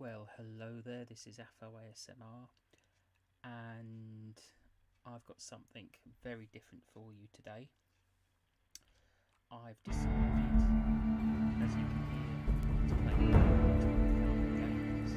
Well, hello there, this is AfolASMR, and I've got something very different for you today. I've decided, as you can hear, to play games.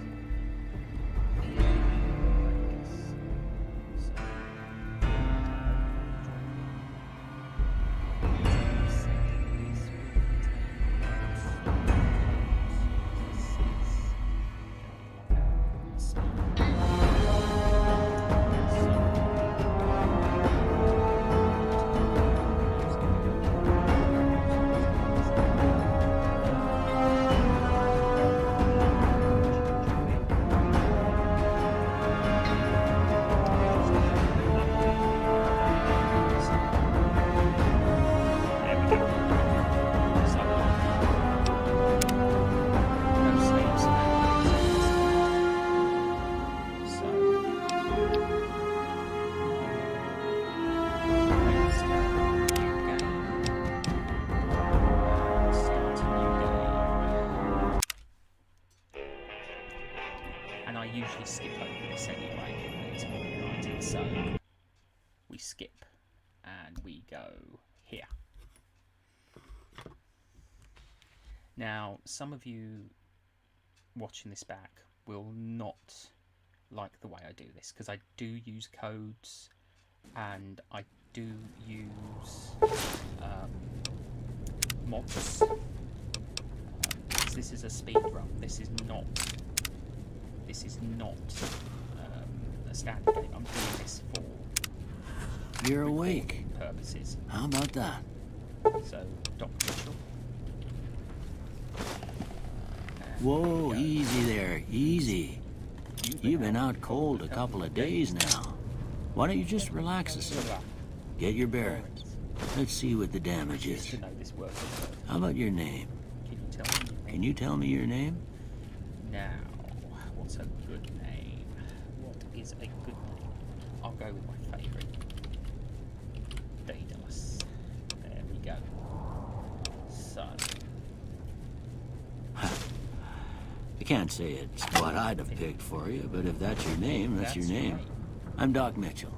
And I usually skip over this anyway, it's copyrighted, so we skip and we go here. Now, some of you watching this back will not like the way I do this, because I do use codes and I do use mods. This is a speed run. This is not a standard game. I'm doing this for You're awake. Purposes. How about that? So, Dr. Mitchell. Whoa, easy there, easy. You've been out cold a couple of days now. Why don't you just relax a second? Get your bearings. Let's see what the damage is. How about your name? Can you tell me your name? Now, what's a good name? What is a good name? I'll go with my favourite. Daedalus. There we go. So. I can't say it's what I'd have picked for you, but if that's your name, that's your name. I'm Doc Mitchell.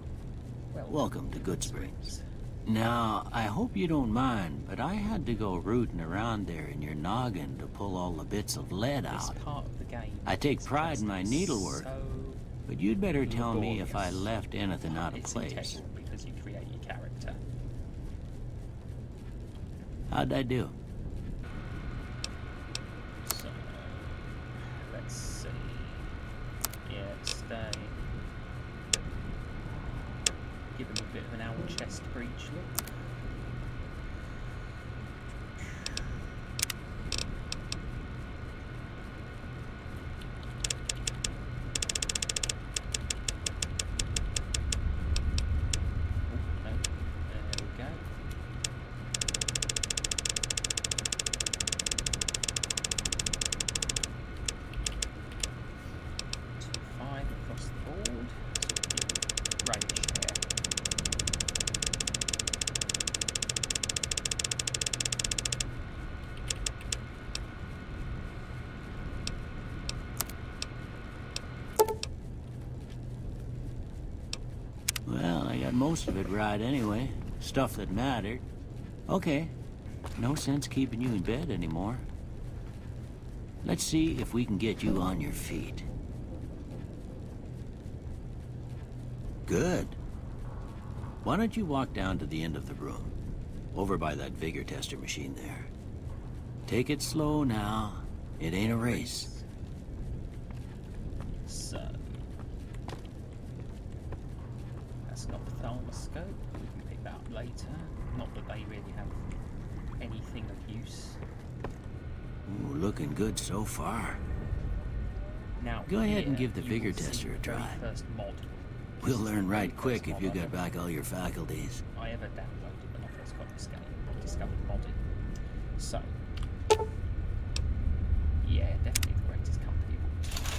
Welcome to Goodsprings. Now, I hope you don't mind, but I had to go rooting around there in your noggin to pull all the bits of lead out. I take pride in my needlework, but you'd better tell me if I left anything out of place. Because you create your character. How'd I do? So, let's see. Yeah, stay. Give him a bit of an owl chest breach look. Well, I got most of it right anyway. Stuff that mattered. Okay. No sense keeping you in bed anymore. Let's see if we can get you on your feet. Good. Why don't you walk down to the end of the room? Over by that vigor tester machine there. Take it slow now. It ain't a race. So... that's not the thermoscope. We can pick that up later. Not that they really have anything of use. Ooh, looking good so far. Now, go ahead and give the vigor tester a try. First mod. We'll learn right quick if you got back all your faculties. I ever downloaded when I first got this game. I discovered modding. So, yeah, definitely the greatest company of all time.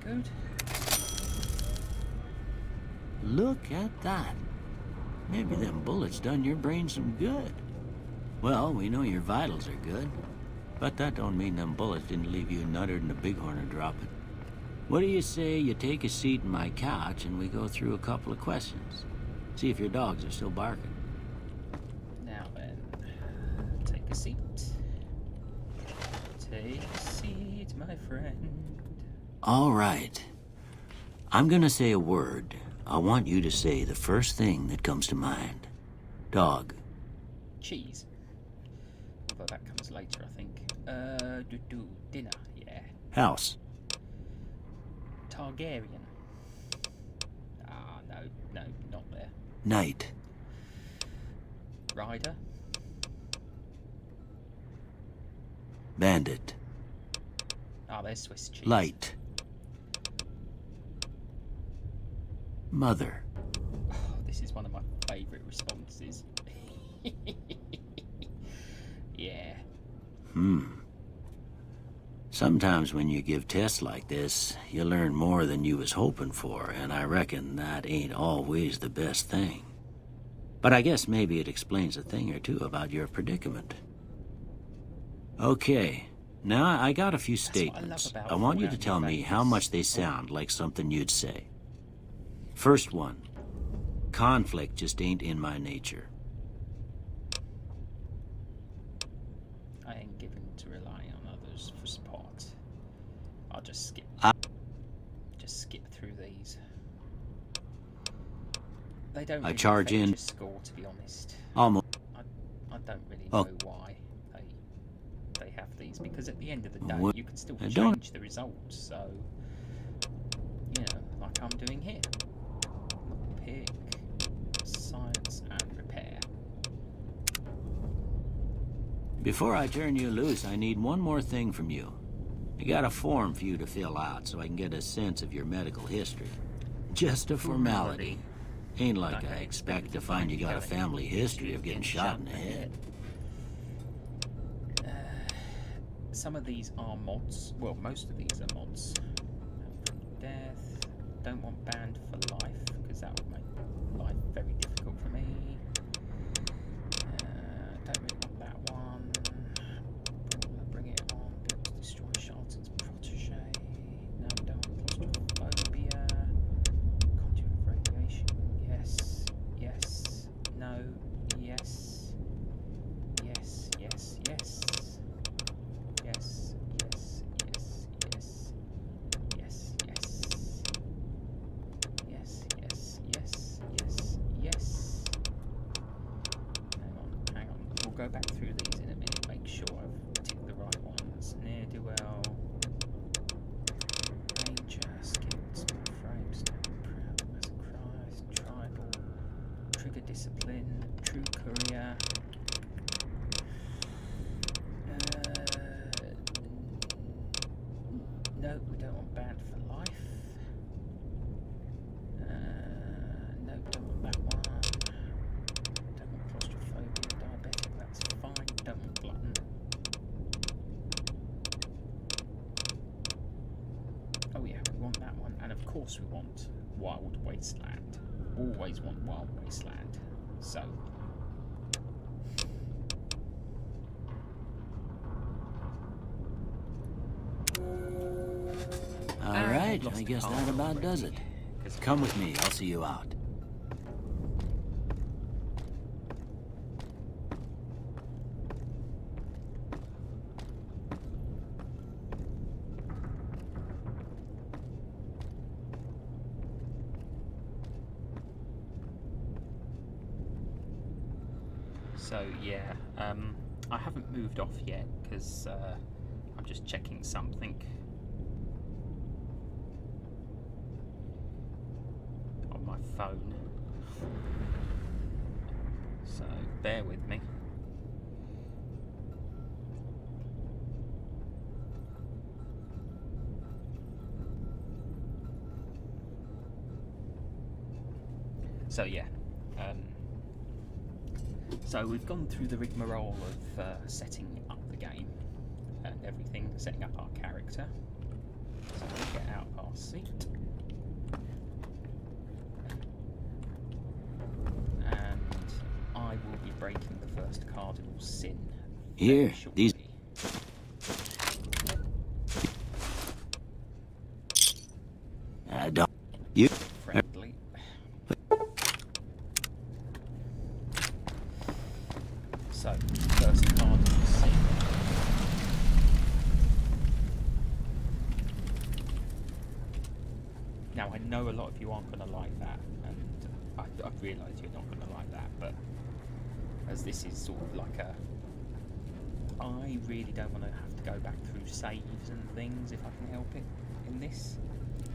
good. Look at that. Maybe them bullets done your brain some good. Well, we know your vitals are good, but that don't mean them bullets didn't leave you nuttered and a bighorn dropping. What do you say you take a seat in my couch and we go through a couple of questions? See if your dogs are still barking. Now then, take a seat. Take a seat, my friend. All right. I'm gonna say a word. I want you to say the first thing that comes to mind. Dog. Cheese. Although that comes later, I think. Dinner, yeah. House. Targaryen. Ah, no, not there. Night. Rider. Bandit. Ah, there's Swiss cheese. Light. Mother. Oh, this is one of my favourite responses. Yeah. Sometimes when you give tests like this, you learn more than you was hoping for, and I reckon that ain't always the best thing. But I guess maybe it explains a thing or two about your predicament. Okay, now I got a few statements. I want you to tell me how much they sound like something you'd say. First one, conflict just ain't in my nature. I ain't given to relying on others for support. I'll just skip through these. They don't really charge in. Your score, to be honest. Almost. I don't really know why they have these, because at the end of the day you can still change the results. So, you know, like I'm doing here. Pick science and repair. Before I turn you loose, I need one more thing from you. I got a form for you to fill out so I can get a sense of your medical history. Just a formality. Ain't like I expect to find you got a family history of getting shot in the head. Some of these are mods. Well, most of these are mods. Death. Don't want banned for life, because that would make life very difficult for me. Don't really want that one. Bring it on. Build, destroy Charlton's protege. No, don't want claustrophobia. Conduit of radiation. Yes. Yes. No. Yes. Yes. Yes. Yes. Yes. Yes. Yes. Yes. Yes. Yes. Yes. Yes. Yes. Yes. Hang on. We'll go back through these in a minute. Make sure I've ticked the right ones. Near do well. Ranger, skilled, small frame, standard proud, massacre, tribal, trigger discipline, true courier. No, we don't want banned for life. No, don't want that one. Don't want claustrophobia, diabetic, that's fine. Don't want glutton. Oh yeah, we want that one. And of course we want wild wasteland. Always want wild wasteland. So... All right, I guess that about does it. Come with me, I'll see you out. So yeah, I haven't moved off yet because I'm just checking something on my phone. So bear with me. So yeah, so we've gone through the rigmarole of setting up the game and everything, setting up our character. So we'll get out of our seat. And I will be breaking the first cardinal sin. Here, these... don't... You... Friendly. So, first cardinal sin. Now, I know a lot of you aren't going to like that, and I realise you're not going to like that, but as this is sort of like a... I really don't want to have to go back through saves and things if I can help it in this.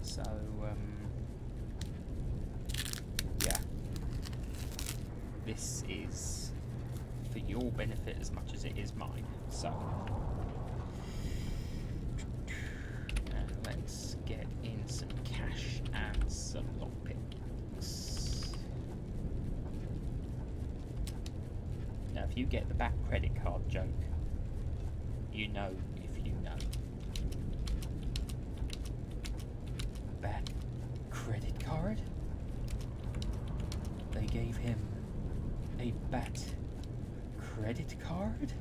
So, yeah. This is for your benefit as much as it is mine. So, let's get in some cash and some lockpicks. Now, if you get the back credit card joke, you know if you know. Back credit card? They gave him a bat credit card?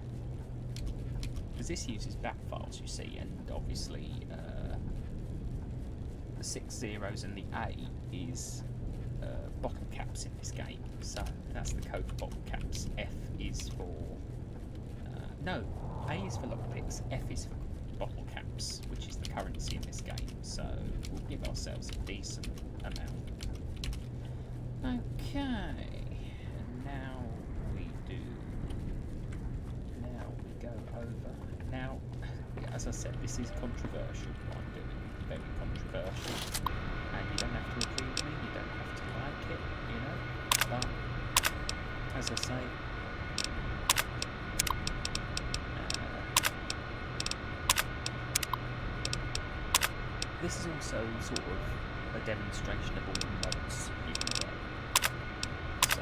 Because this uses bat files, you see, and obviously the 6 zeros and the A is bottle caps in this game, so that's the code for bottle caps. F is for no, A is for lockpicks, F is for bottle caps, which is the currency in this game, so we'll give ourselves a decent amount. Okay, and now we go over. Now, as I said, this is controversial, what I'm doing, very controversial, and you don't have to agree with me, you don't have to like it, you know, but, as I say, this is also sort of a demonstration of all the mods you can get. So,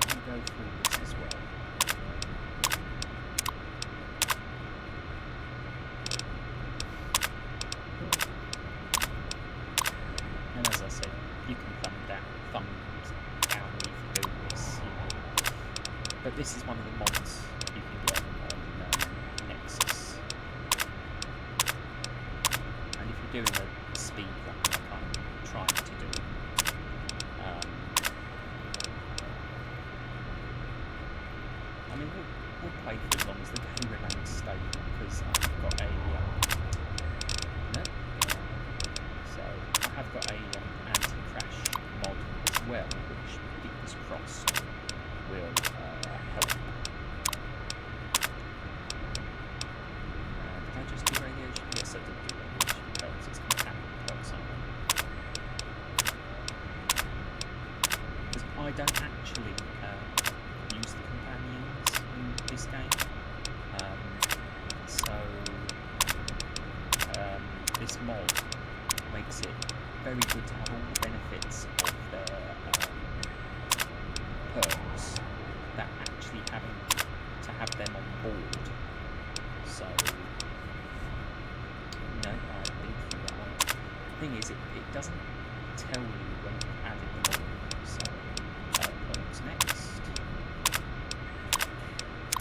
I'll go through this as well. And as I said, you can thumbs down me for doing this, you know. But this is one of the mods you can get on Nexus. And if you're doing a speed run like I'm trying to do, I mean, we'll play for as long as the game remains stable, because I've got a no, so I have got a anti-crash mod as well, which fingers crossed will help. Did I just do radiation? Yes, I did do radiation because it's companion perks, aren't they? Because I don't actually use the companions in this game, so this mod makes it very good to have all the benefits of their perks that actually having to have them on board. So, no, I've been through that one. The thing is, it doesn't tell you when you've added them on. So, what's next?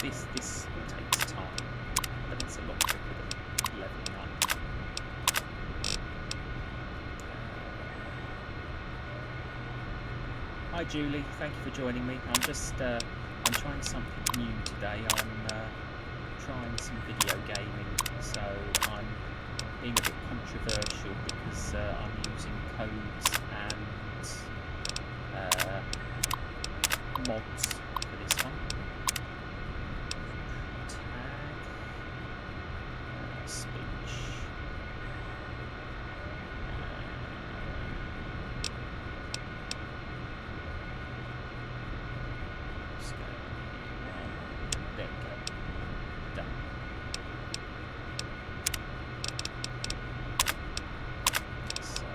This takes time, but it's a lot quicker than leveling up. Hi Julie, thank you for joining me. I'm just I'm trying something new today. I'm trying some video gaming, so I'm being a bit controversial because I'm using codes and mods for this one. Tag, speech. There we go. Done. So,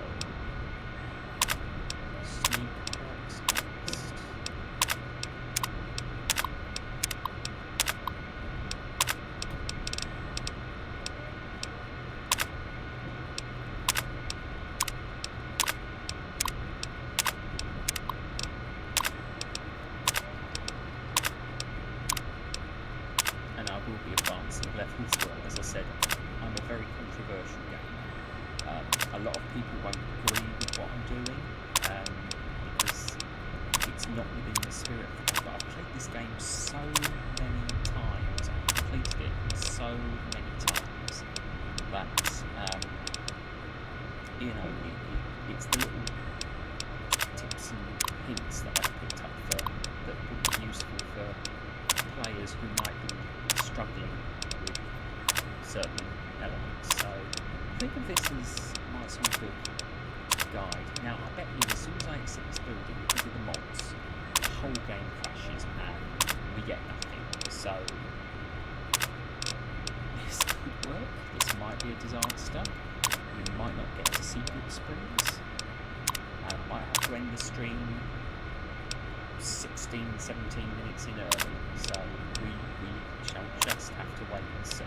sneak perks next. will be advancing levels. Well, as I said, I'm a very controversial gamer. A lot of people won't agree with what I'm doing because it's not within the spirit of the game. But I've played this game so many times. I've completed it so many times that it's the little tips and hints that I've picked up that would be useful for players who might be struggling with certain elements. So think of this as my sort of guide. Now I bet you as soon as I exit this building, because of the mods, the whole game crashes and we get nothing. So this could work. This might be a disaster. We might not get to see Good Springs. And I might have to end the stream 16, 17 minutes in early. So we shall just have to wait and see.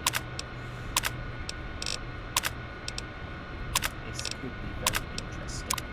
This could be very interesting.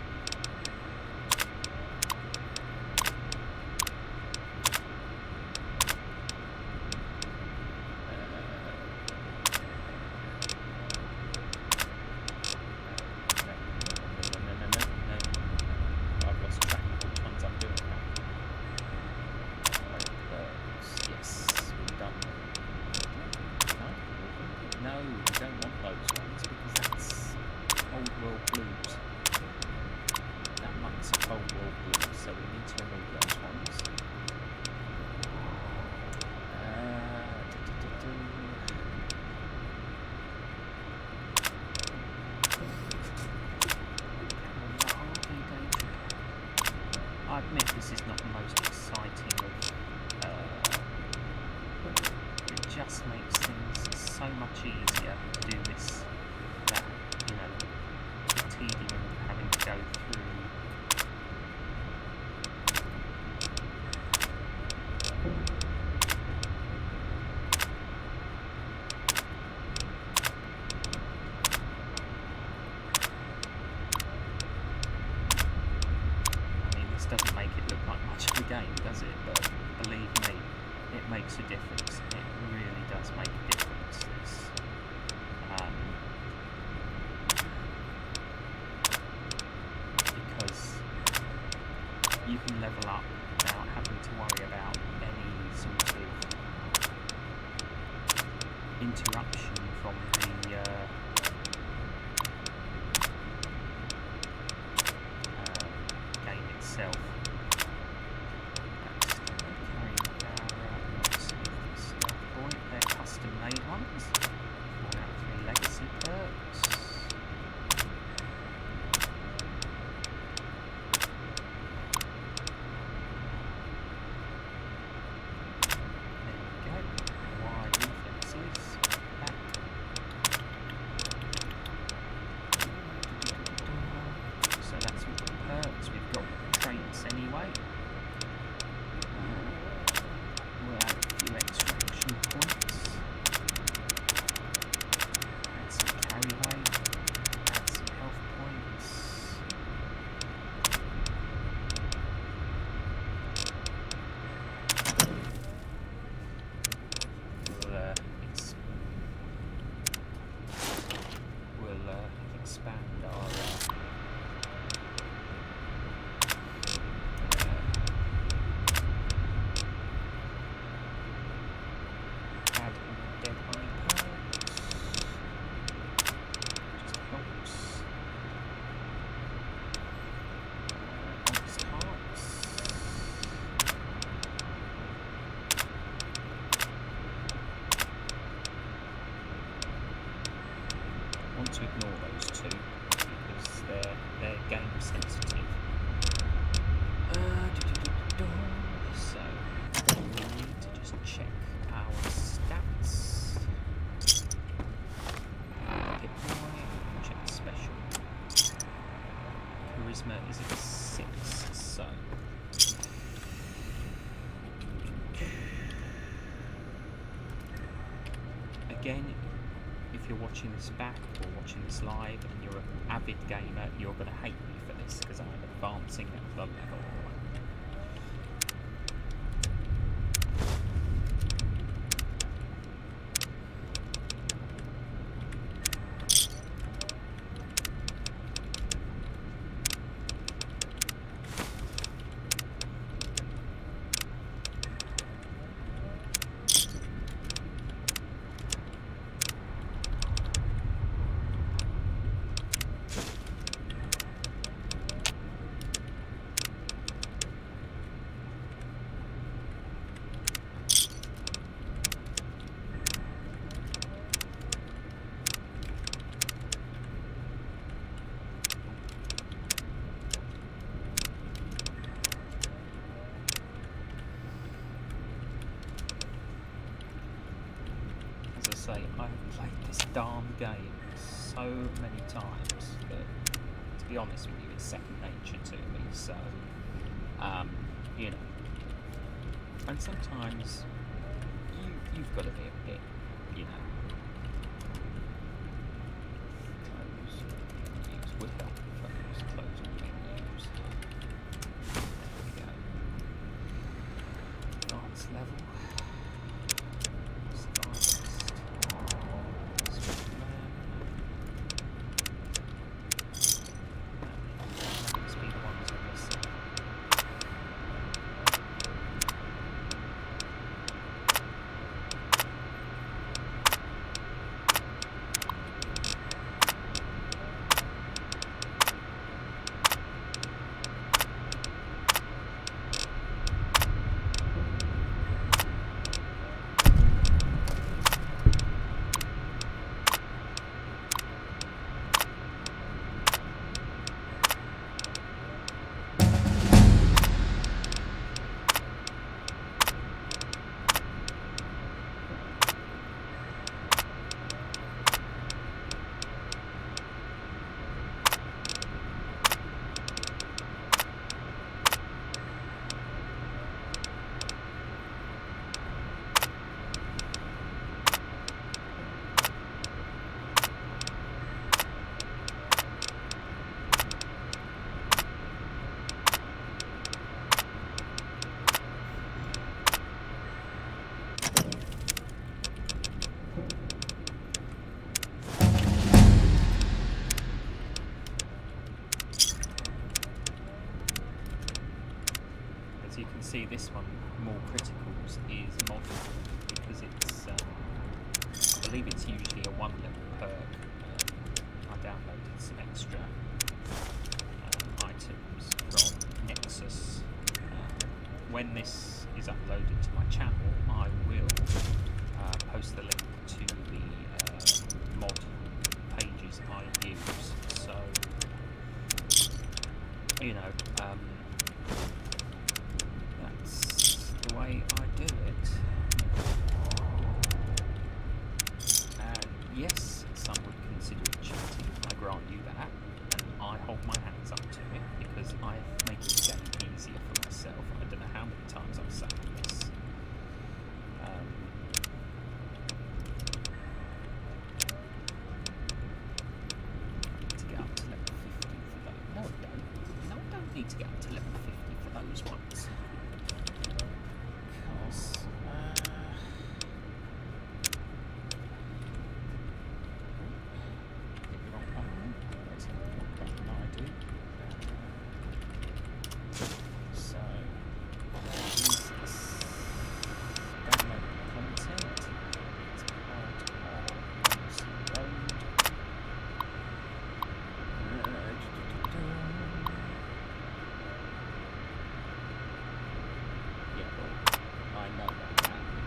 I admit this is not the most exciting of, it just makes things so much easier to do this than, the tedium of having to go through doesn't make it look like much of a game, does it? But believe me, it makes a difference. It really does make a difference. Because you can level up without having to worry about any sort of interruption from the game itself. They're custom made ones. 4 out of 3 legacy perks. There we go. Wide reflexes. Back. So that's all the perks. We've got traits anyway. We'll add a few extra action points. Add some carry weight. Add some health points. We'll expand our to ignore those two because they're game sensitive. So we need to just check our stats. Hit point, check special. Charisma is at 6, so again, if you're watching this back or watching this live and you're an avid gamer, you're going to hate me for this because I'm advancing at the level. say, I've played this darn game so many times that, to be honest with you, it's second nature to me. So, you know, and sometimes you've got to be a bit, you know, close menus would help if I close all menus. There we go. Advanced level. As you can see, this one, more criticals, is modded because it's, I believe it's usually a 1 level perk. I downloaded some extra items from Nexus. When this is uploaded to my channel, I will post the link to the mod pages I use. So, you know, that's the way I do it. And yes, some would consider it cheating, I grant you that, and I hold my hands up to it because I make the game easier for myself. I don't know how many times I've said this. To get up to level 50 for those. No, I don't. No, I don't need to get up to level 50 for those ones. Because, hit the wrong button. Let's have what button I do. So, is this download content? It's part of MC Road. Yeah, well, I know that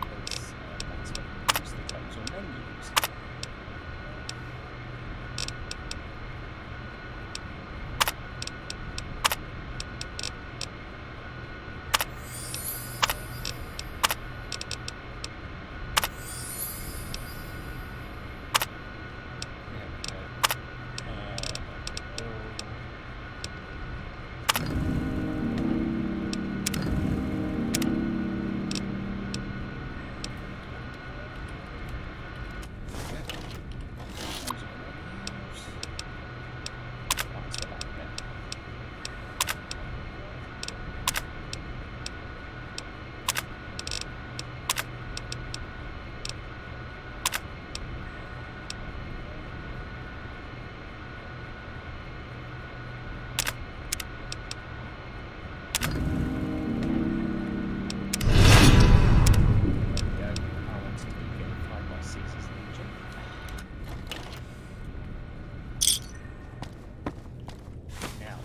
because that's when you use the codes or menus. There we go.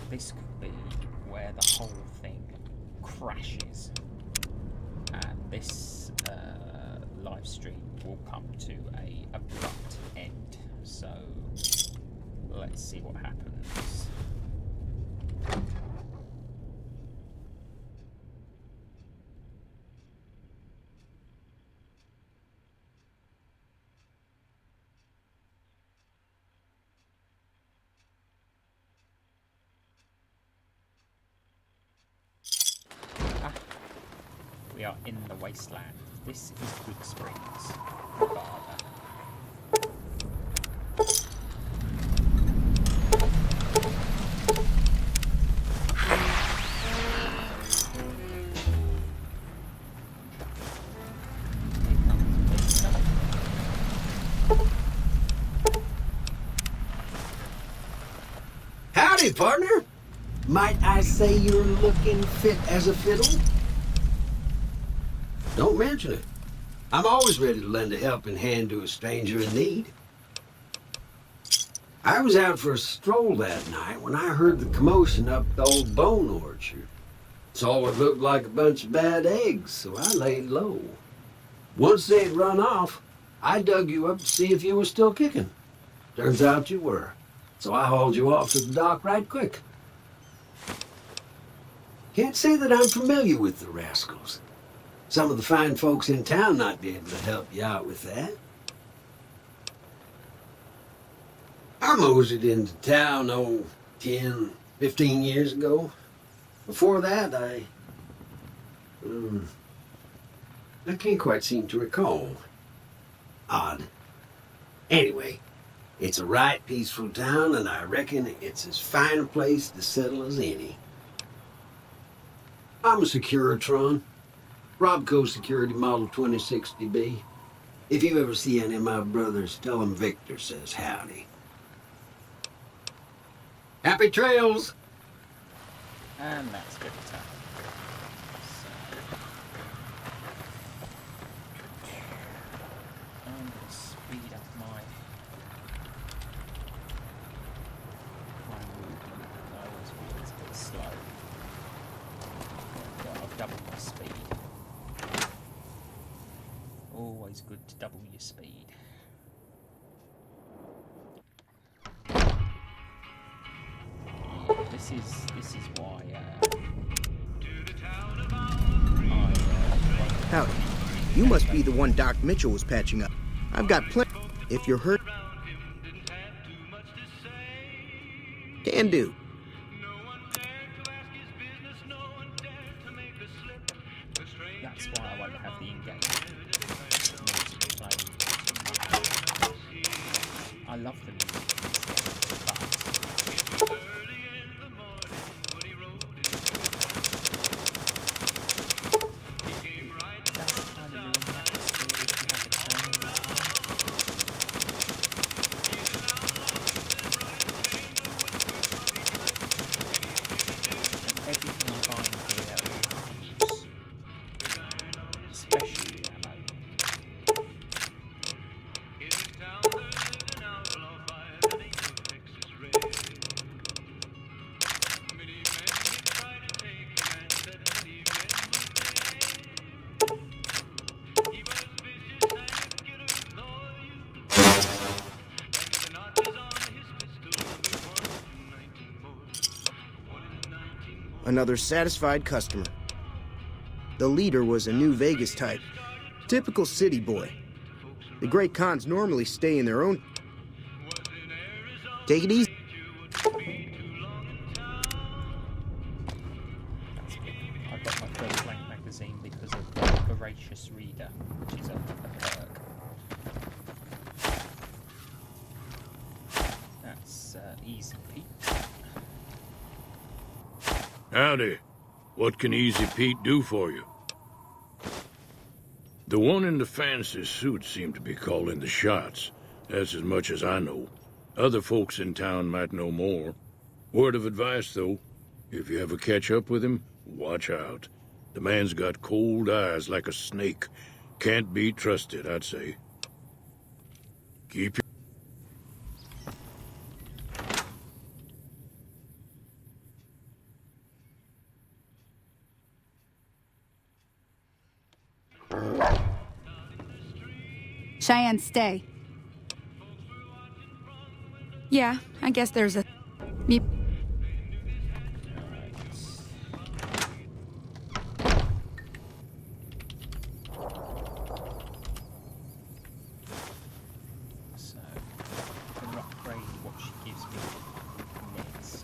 This could be where the whole thing crashes, and this live stream will come to a abrupt end. So let's see what happens. We are in the wasteland. This is Good Springs, Nevada. Howdy, partner. Might I say you're looking fit as a fiddle? Don't mention it. I'm always ready to lend a helping hand to a stranger in need. I was out for a stroll that night when I heard the commotion up the old bone orchard. Saw what looked like a bunch of bad eggs, so I laid low. Once they'd run off, I dug you up to see if you were still kicking. Turns out you were, so I hauled you off to the dock right quick. Can't say that I'm familiar with the rascals. Some of the fine folks in town might be able to help you out with that. I moseyed into town, 10, 15 years ago. Before that, I can't quite seem to recall. Odd. Anyway, it's a right peaceful town, and I reckon it's as fine a place to settle as any. I'm a Securitron. Robco Security Model 2060B. If you ever see any of my brothers, tell them Victor says howdy. Happy trails! And that's good time. So, I'm going to speed up my movement. I always feel it's a bit slow. I've doubled my speed. Always good to double your speed. This is why Howdy. You must be the one Doc Mitchell was patching up. I've got plenty. If you're hurt, can do. that's why I won't have the engagement. I love the music, but Another satisfied customer. The leader was a New Vegas type. Typical city boy. The great cons normally stay in their own... Take it easy. I got my first blank magazine because of the Voracious Reader, which is a perk. That's Easy Pete. Howdy. What can Easy Pete do for you? The one in the fancy suit seemed to be calling the shots. That's as much as I know. Other folks in town might know more. Word of advice, though. If you ever catch up with him, watch out. The man's got cold eyes like a snake. Can't be trusted, I'd say. Keep your... Cheyenne, stay. Yeah, I guess there's a... So, I'm going to upgrade what she gives me next.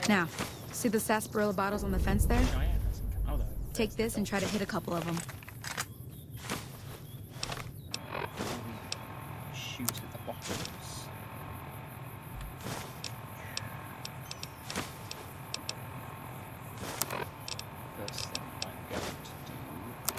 Now, see the sarsaparilla bottles on the fence there? Cheyenne hasn't come. Oh, no. Take this and try to hit a couple of them. Shoot at the bottles. First thing I'm going to do is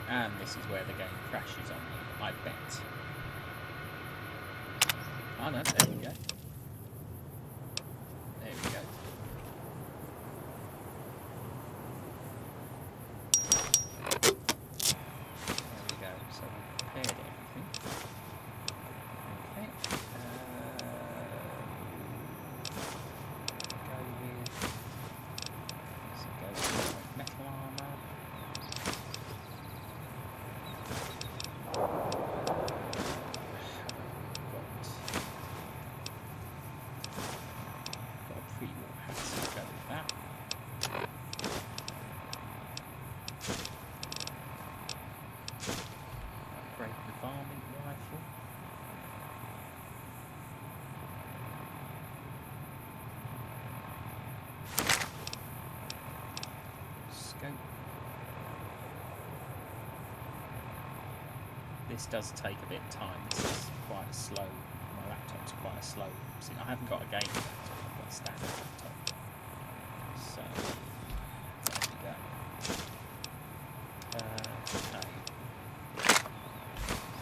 and this is where the game crashes on me, I bet. Oh no, there we go. There we go. There we go, so we've prepared everything. Okay. Go with metal armor. This does take a bit of time. This is quite slow. My laptop's quite slow. See, I haven't got a gaming laptop, I've got a standard laptop. So, there we go. Okay.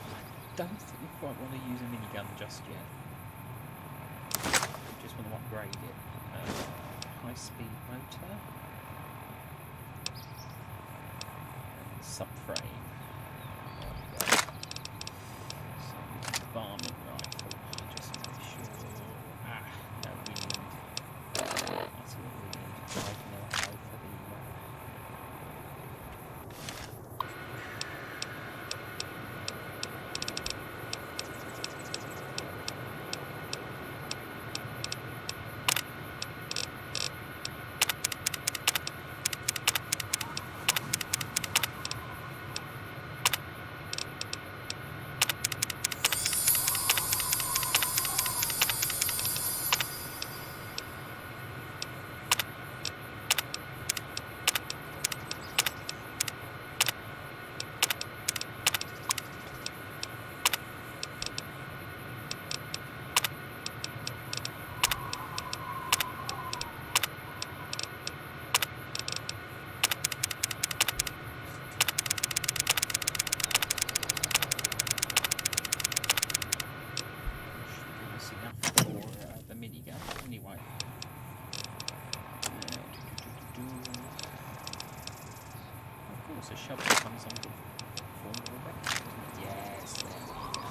I don't think we quite want to use a minigun just yet. We just want to upgrade it. High-speed motor. And subframe. Varmint rifle, just to make sure. No, we need. That's what we need. 5 mil ammo for the. Anyway. Of course, a shovel comes on the form of a weapon. Yes, there we go.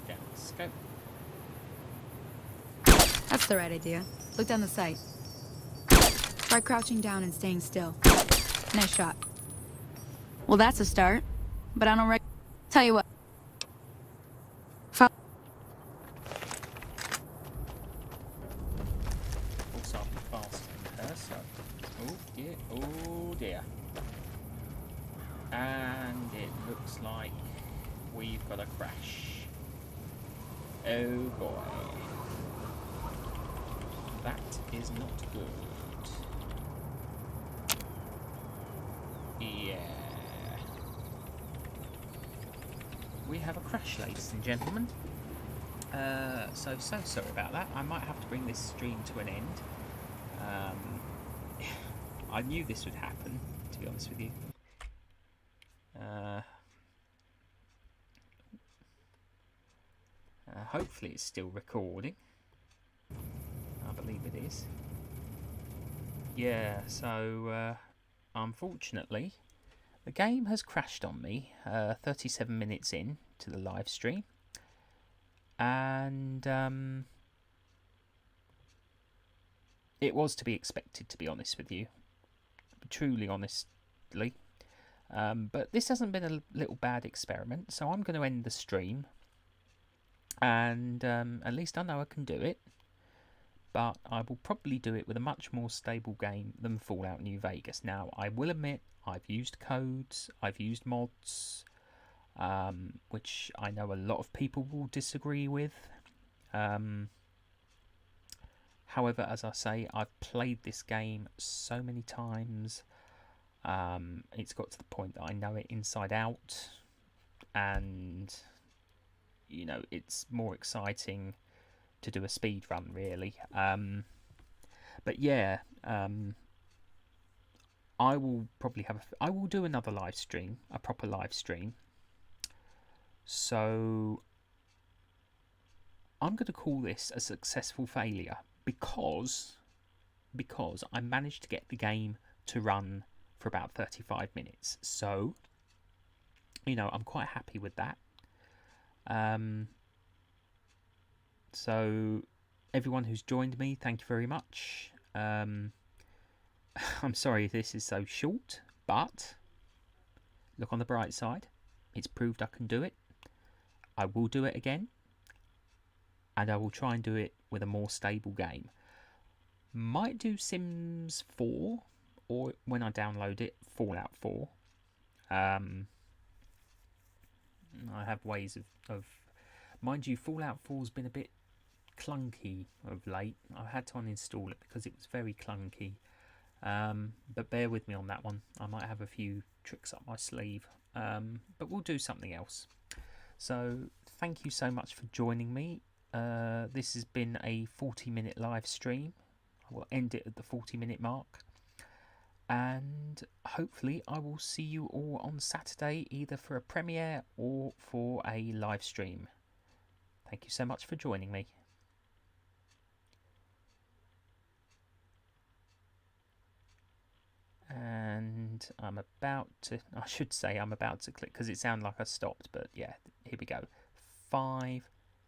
Down the scope. That's the right idea. Look down the sight. Try crouching down and staying still. Nice shot. Well, that's a start. But I don't tell you what. Oh dear. And it looks like we've got a crash. Oh boy. That is not good. Yeah. We have a crash, ladies and gentlemen. So sorry about that. I might have to bring this stream to an end. I knew this would happen, to be honest with you. Hopefully it's still recording. I believe it is. Yeah, so unfortunately the game has crashed on me 37 minutes in to the live stream, and it was to be expected, to be honest with you, truly honestly. But this hasn't been a little bad experiment, so I'm going to end the stream, and at least I know I can do it. But I will probably do it with a much more stable game than Fallout New Vegas. Now, I will admit, I've used codes, I've used mods, which I know a lot of people will disagree with. However, as I say, I've played this game so many times. It's got to the point that I know it inside out, and you know, it's more exciting to do a speed run, really. But yeah, I will probably I will do another live stream, a proper live stream. So I'm going to call this a successful failure because I managed to get the game to run for about 35 minutes. So, you know, I'm quite happy with that. So everyone who's joined me, thank you very much. I'm sorry this is so short, but look on the bright side. It's proved I can do it. I will do it again, and I will try and do it with a more stable game. Might do Sims 4, or when I download it, Fallout 4. I have ways of mind you, Fallout 4's been a bit clunky of late. I had to uninstall it because it was very clunky. But bear with me on that one. I might have a few tricks up my sleeve. But we'll do something else. So thank you so much for joining me. This has been a 40-minute live stream. I will end it at the 40-minute mark. And hopefully I will see you all on Saturday, either for a premiere or for a live stream. Thank you so much for joining me. And I'm about to click, because it sounded like I stopped, but yeah, here we go. 5,